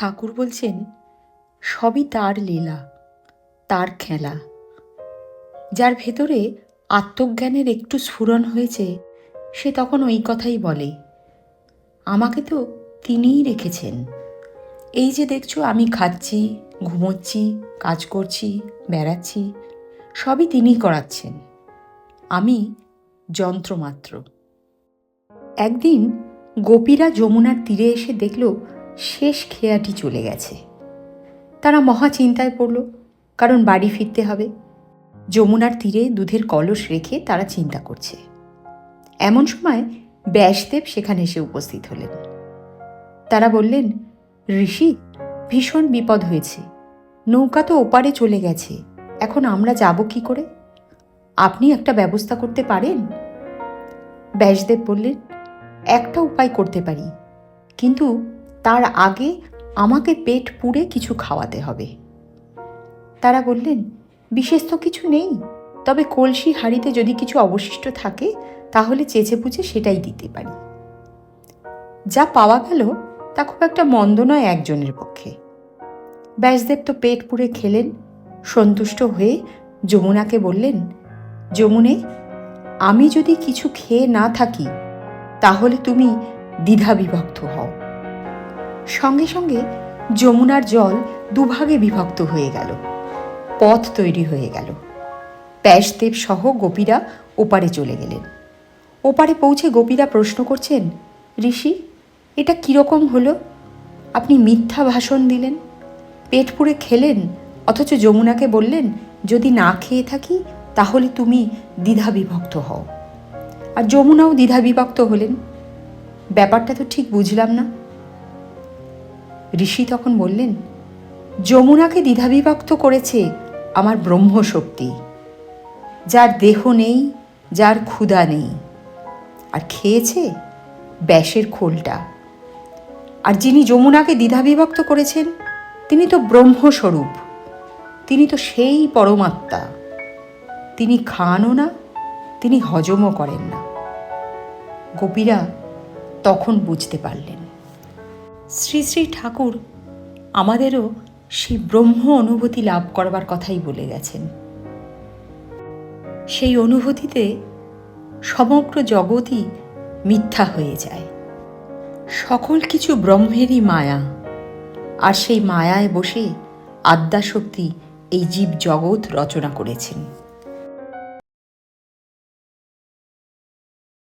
ঠাকুর বলছেন সবই তার লীলা, তার খেলা। যার ভেতরে আত্মজ্ঞানের একটু স্ফুরণ হয়েছে সে তখন ওই কথাই বলে, আমাকে তো তিনিই রেখেছেন। এই যে দেখছো আমি খাচ্ছি, ঘুমোচ্ছি, কাজ করছি, বেড়াচ্ছি, সবই তিনিই করাচ্ছেন, আমি যন্ত্রমাত্র। একদিন গোপীরা যমুনার তীরে এসে দেখল শেষ খেয়াটি চলে গেছে। তারা মহা চিন্তায় পড়ল, কারণ বাড়ি ফিরতে হবে। যমুনার তীরে দুধের কলস রেখে তারা চিন্তা করছে। এমন সময় ব্যাসদেব সেখানে এসে উপস্থিত হলেন। তারা বললেন, ঋষি, ভীষণ বিপদ হয়েছে, নৌকা তো ওপারে চলে গেছে, এখন আমরা যাব কি করে? আপনি একটা ব্যবস্থা করতে পারেন? ব্যাসদেব বললেন, একটা উপায় করতে পারি, কিন্তু তার আগে আমাকে পেট পুড়ে কিছু খাওয়াতে হবে। তারা বললেন, বিশেষ তো কিছু নেই, তবে কলসি হাঁড়িতে যদি কিছু অবশিষ্ট থাকে তাহলে চেঁচে পুচে সেটাই দিতে পারি। যা পাওয়া গেল তা খুব একটা মন্দ নয় একজনের পক্ষে। ব্যাসদেব তো পেট পুড়ে খেলেন। সন্তুষ্ট হয়ে যমুনাকে বললেন, যমুনে, আমি যদি কিছু খেয়ে না থাকি তাহলে তুমি দ্বিধাবিভক্ত হও। সঙ্গে সঙ্গে যমুনার জল দুভাগে বিভক্ত হয়ে গেল, পথ তৈরি হয়ে গেল। ব্যাসদেব সহ গোপীরা ওপারে চলে গেলেন। ওপারে পৌঁছে গোপীরা প্রশ্ন করছেন, ঋষি, এটা কীরকম হলো? আপনি মিথ্যা ভাষণ দিলেন, পেট পুড়ে খেলেন, অথচ যমুনাকে বললেন যদি না খেয়ে থাকি তাহলে তুমি দ্বিধাবিভক্ত হও। আর যমুনাও দ্বিধাবিভক্ত হলেন। ব্যাপারটা তো ঠিক বুঝলাম না। ঋষি তখন বললেন, যমুনাকে দ্বিধাবিভক্ত করেছে আমার ব্রহ্মশক্তি, যার দেহ নেই, যার ক্ষুধা নেই, আর খেয়েছে ব্যাসের খোলটা। আর যিনি যমুনাকে দ্বিধাবিভক্ত করেছেন তিনি তো ব্রহ্মস্বরূপ, তিনি তো সেই পরমাত্মা। তিনি খানও না, তিনি হজমও করেন না। গোপীরা তখন বুঝতে পারলেন। শ্রী শ্রী ঠাকুর আমাদেরও সেই ব্রহ্ম অনুভূতি লাভ করবার কথাই বলে গেছেন। সেই অনুভূতিতে সমগ্র জগৎই মিথ্যা হয়ে যায়, সকল কিছু ব্রহ্মেরই মায়া। আর সেই মায়ায় বসে আদ্যাশক্তি এই জীব জগৎ রচনা করেছেন।